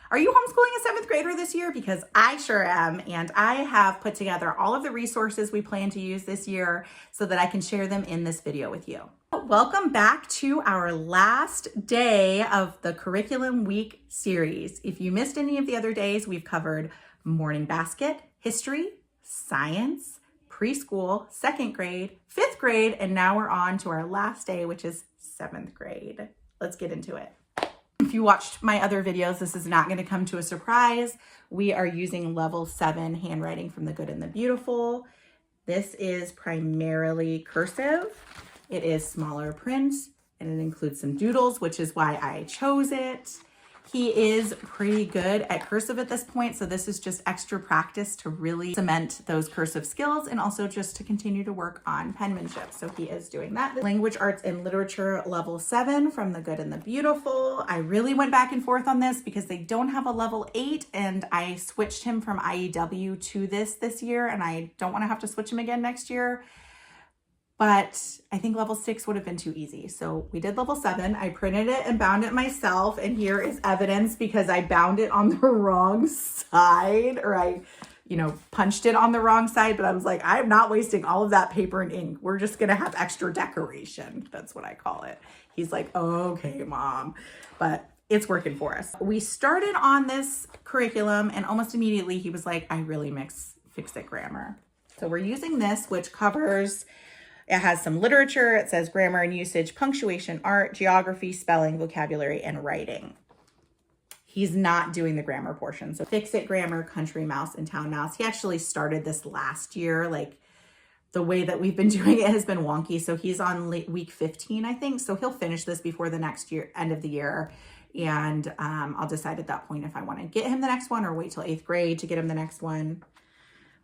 Are you homeschooling a seventh grader this year? Because I sure am, and I have put together all of the resources we plan to use this year so that I can share them in this video with you. Welcome back to our last day of the Curriculum Week series. If you missed any of the other days, we've covered morning basket, history, science, preschool, second grade, fifth grade, and now we're on to our last day, which is seventh grade. Let's get into it. If you watched my other videos, this is not going to come to a surprise. We are using level 7 handwriting from the Good and the Beautiful. This is primarily cursive. It is smaller print and it includes some doodles, which is why I chose it. He is pretty good at cursive at this point, so this is just extra practice to really cement those cursive skills and also just to continue to work on penmanship. So he is doing that. Language Arts and Literature level 7 from the Good and the Beautiful. I really went back and forth on this because they don't have a level 8 and I switched him from IEW to this year and I don't want to have to switch him again next year. But I think level 6 would have been too easy. So we did level 7. I printed it and bound it myself. And here is evidence because I bound it on the wrong side, or I, punched it on the wrong side. But I was like, I'm not wasting all of that paper and ink. We're just going to have extra decoration. That's what I call it. He's like, okay, Mom. But it's working for us. We started on this curriculum and almost immediately he was like, I really fix it grammar. So we're using this, which covers... It has some literature. It says grammar and usage, punctuation, art, geography, spelling, vocabulary, and writing. He's not doing the grammar portion. So Fix It Grammar, Country Mouse, and Town Mouse. He actually started this last year. Like the way that we've been doing it has been wonky. So he's on week 15, I think. So he'll finish this before the next year, end of the year. And I'll decide at that point if I want to get him the next one or wait till 8th grade to get him the next one.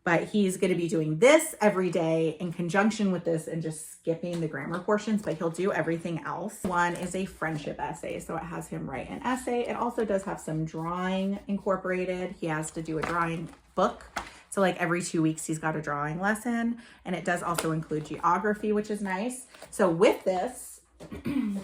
But he's going to be doing this every day in conjunction with this and just skipping the grammar portions, but he'll do everything else. One is a friendship essay. So it has him write an essay. It also does have some drawing incorporated. He has to do a drawing book. So like every 2 weeks, he's got a drawing lesson. And it does also include geography, which is nice. So with this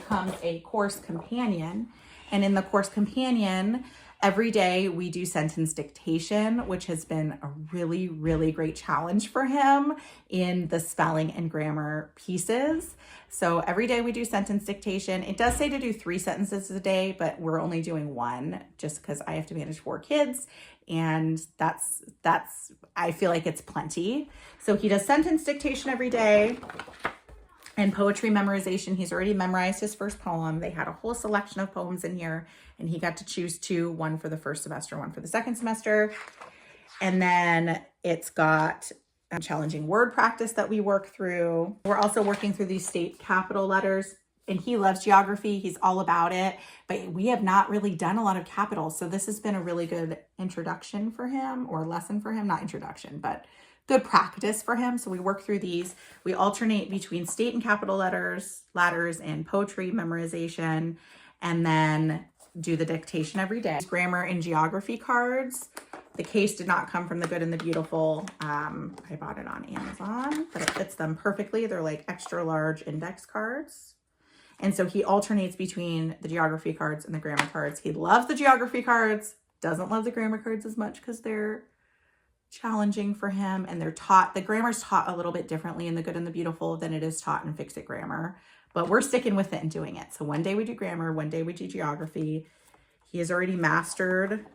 comes a course companion. And in the course companion, every day we do sentence dictation, which has been a really, really great challenge for him in the spelling and grammar pieces. So every day we do sentence dictation. It does say to do 3 sentences a day, but we're only doing 1 just because I have to manage 4 kids. And that's, I feel like it's plenty. So he does sentence dictation every day. And poetry memorization, he's already memorized his first poem. They had a whole selection of poems in here and he got to choose 2, one for the first semester, one for the second semester. And then it's got a challenging word practice that we work through. We're also working through these state capital letters and he loves geography. He's all about it, but we have not really done a lot of capitals. So this has been a really good introduction for him or lesson for him, not introduction, but good practice for him. So we work through these. We alternate between state and capital letters, ladders, and poetry memorization, and then do the dictation every day. Grammar and geography cards. The case did not come from the Good and the Beautiful. I bought it on Amazon, but it fits them perfectly. They're like extra large index cards. And so he alternates between the geography cards and the grammar cards. He loves the geography cards, doesn't love the grammar cards as much because they're challenging for him and they're taught, the grammar's taught a little bit differently in the Good and the Beautiful than it is taught in Fix It Grammar, but we're sticking with it and doing it. So one day we do grammar, one day we do geography. He has already mastered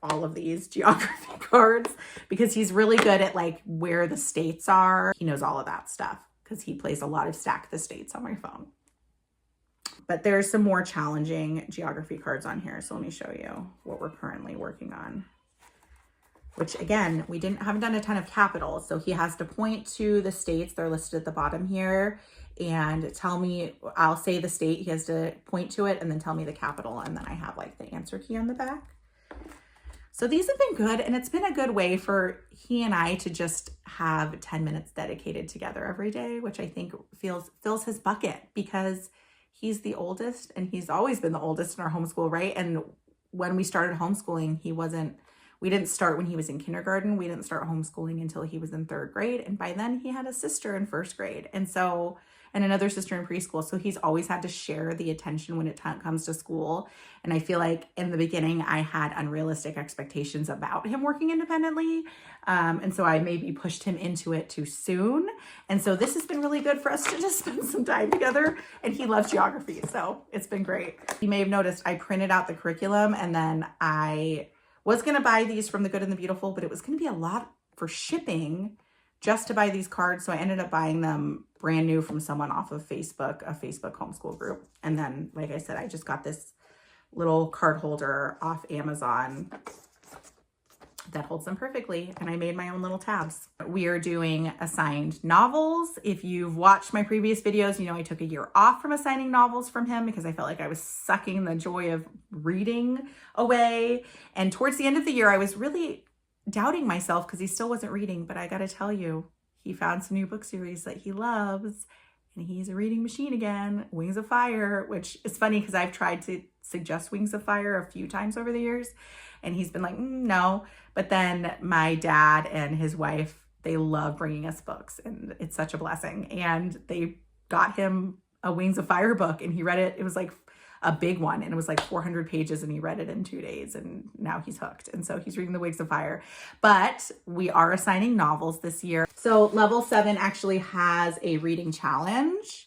all of these geography cards because he's really good at like where the states are. He knows all of that stuff because he plays a lot of Stack the States on my phone. But there's some more challenging geography cards on here. So let me show you what we're currently working on. Which again, we haven't done a ton of capitals. So he has to point to the states. They're listed at the bottom here and tell me, I'll say the state. He has to point to it and then tell me the capital. And then I have like the answer key on the back. So these have been good. And it's been a good way for he and I to just have 10 minutes dedicated together every day, which I think fills his bucket because he's the oldest and he's always been the oldest in our homeschool, right? And when we started homeschooling, we didn't start when he was in kindergarten. We didn't start homeschooling until he was in 3rd grade. And by then he had a sister in 1st grade. And and another sister in preschool. So he's always had to share the attention when it comes to school. And I feel like in the beginning, I had unrealistic expectations about him working independently. And so I maybe pushed him into it too soon. And so this has been really good for us to just spend some time together. And he loves geography, so it's been great. You may have noticed I printed out the curriculum, and then I was going to buy these from The Good and the Beautiful, but it was going to be a lot for shipping just to buy these cards. So I ended up buying them brand new from someone off of Facebook, a Facebook homeschool group. And then, like I said, I just got this little card holder off Amazon that holds them perfectly, and I made my own little tabs. We are doing assigned novels. If you've watched my previous videos, you know I took a year off from assigning novels from him because I felt like I was sucking the joy of reading away. And towards the end of the year, I was really doubting myself because he still wasn't reading, but I gotta tell you, he found some new book series that he loves, and he's a reading machine again. Wings of Fire, which is funny because I've tried to suggest Wings of Fire a few times over the years, and he's been like, no. But then my dad and his wife, they love bringing us books, and it's such a blessing. And they got him a Wings of Fire book, and he read it. It was like a big one, and it was like 400 pages, and he read it in 2 days, and now he's hooked. And so he's reading the Wings of Fire. But we are assigning novels this year. So level 7 actually has a reading challenge.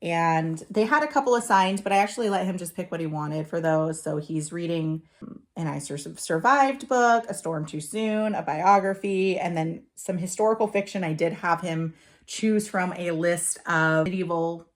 And they had a couple assigned, but I actually let him just pick what he wanted for those. So he's reading an I Survived book, A Storm Too Soon, a biography, and then some historical fiction. I did have him choose from a list of medieval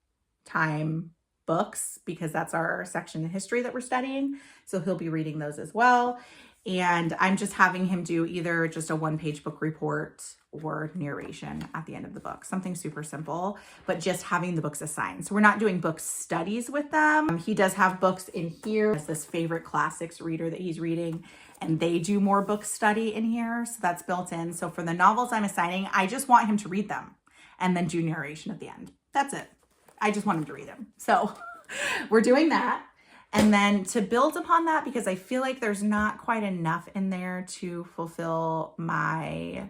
time books because that's our section in history that we're studying. So he'll be reading those as well. And I'm just having him do either just a 1-page book report or narration at the end of the book. Something super simple, but just having the books assigned. So we're not doing book studies with them. He does have books in here. He has this favorite classics reader that he's reading, and they do more book study in here. So that's built in. So for the novels I'm assigning, I just want him to read them and then do narration at the end. That's it. I just want him to read them. So we're doing that. And then to build upon that, because I feel like there's not quite enough in there to fulfill my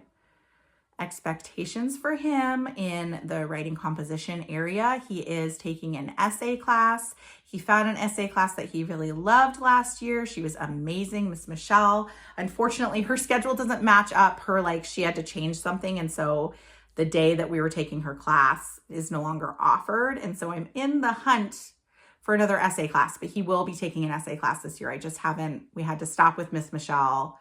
expectations for him in the writing composition area. He is taking an essay class. He found an essay class that he really loved last year. She was amazing, Miss Michelle. Unfortunately, her schedule doesn't match up. She had to change something. And so the day that we were taking her class is no longer offered. And so I'm in the hunt for another essay class, but he will be taking an essay class this year. We had to stop with Miss Michelle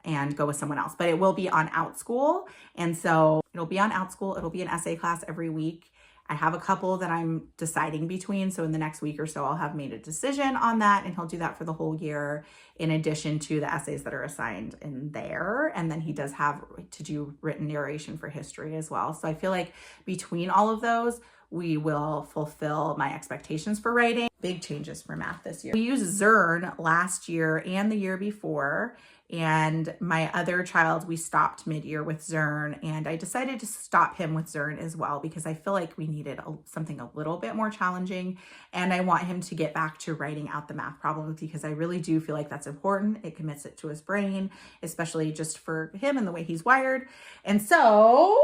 and go with someone else, but it will be on OutSchool. And so it'll be on OutSchool. It'll be an essay class every week. I have a couple that I'm deciding between. So in the next week or so, I'll have made a decision on that, and he'll do that for the whole year in addition to the essays that are assigned in there. And then he does have to do written narration for history as well. So I feel like between all of those, we will fulfill my expectations for writing. Big changes for math this year. We used Zern last year and the year before, and my other child, we stopped mid-year with Zern, and I decided to stop him with Zern as well because I feel like we needed something a little bit more challenging, and I want him to get back to writing out the math problems because I really do feel like that's important. It commits it to his brain, especially just for him and the way he's wired. And so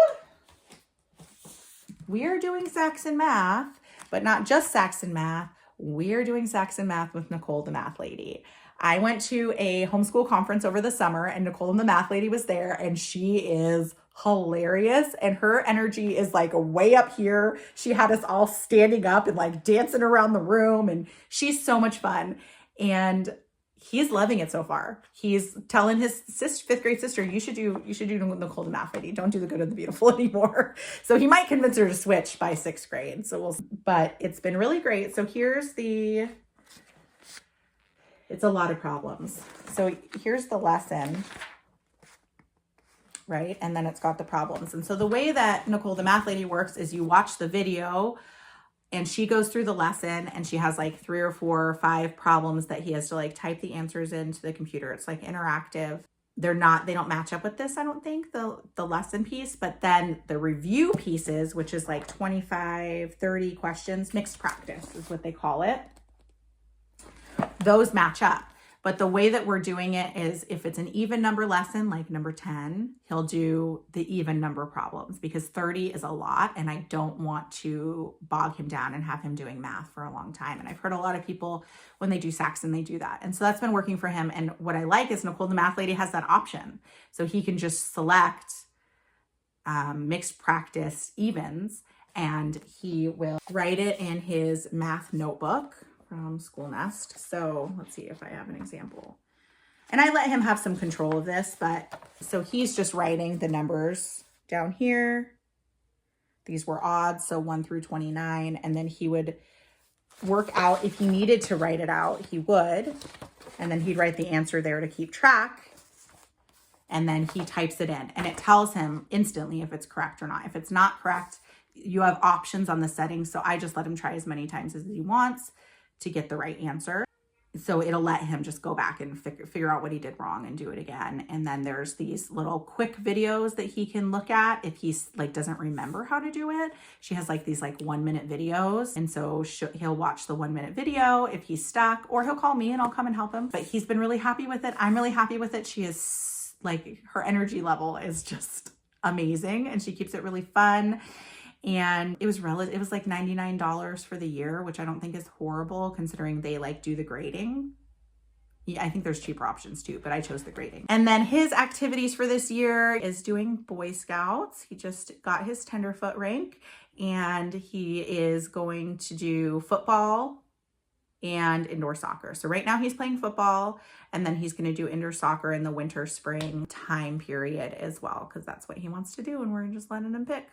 we are doing Saxon math, but not just Saxon math. We are doing Saxon math with Nicole, the math lady. I went to a homeschool conference over the summer, and Nicole, the math lady, was there, and she is hilarious, and her energy is like way up here. She had us all standing up and like dancing around the room, and she's so much fun. And he's loving it so far. He's telling his 5th grade sister, you should do Nicole the math lady. Don't do the Good and the Beautiful anymore. So he might convince her to switch by 6th grade. But it's been really great. So it's a lot of problems. So here's the lesson, right? And then it's got the problems. And so the way that Nicole the math lady works is you watch the video, and she goes through the lesson, and she has like 3 or 4 or 5 problems that he has to like type the answers into the computer. It's like interactive. They don't match up with this, I don't think, the lesson piece, but then the review pieces, which is like 25, 30 questions, mixed practice is what they call it. Those match up. But the way that we're doing it is if it's an even number lesson, like number 10, he'll do the even number problems because 30 is a lot and I don't want to bog him down and have him doing math for a long time. And I've heard a lot of people when they do Saxon, they do that. And so that's been working for him. And what I like is Nicole, the math lady, has that option. So he can just select mixed practice evens and he will write it in his math notebook from School Nest. So let's see if I have an example. And I let him have some control of this, but so he's just writing the numbers down here. These were odds, so 1 through 29. And then he would work out, if he needed to write it out, he would. And then he'd write the answer there to keep track. And then he types it in and it tells him instantly if it's correct or not. If it's not correct, you have options on the settings. So I just let him try as many times as he wants to get the right answer. So it'll let him just go back and figure out what he did wrong and do it again. And then there's these little quick videos that he can look at if he's like doesn't remember how to do it. She has like these like 1-minute videos. And so he'll watch the 1-minute video if he's stuck, or he'll call me and I'll come and help him. But he's been really happy with it. I'm really happy with it. She is like, her energy level is just amazing and she keeps it really fun. And it was like $99 for the year, which I don't think is horrible considering they like do the grading. Yeah, I think there's cheaper options too, but I chose the grading. And then his activities for this year is doing Boy Scouts. He just got his tenderfoot rank and he is going to do football and indoor soccer. So right now he's playing football and then he's going to do indoor soccer in the winter spring time period as well, because that's what he wants to do and we're just letting him pick.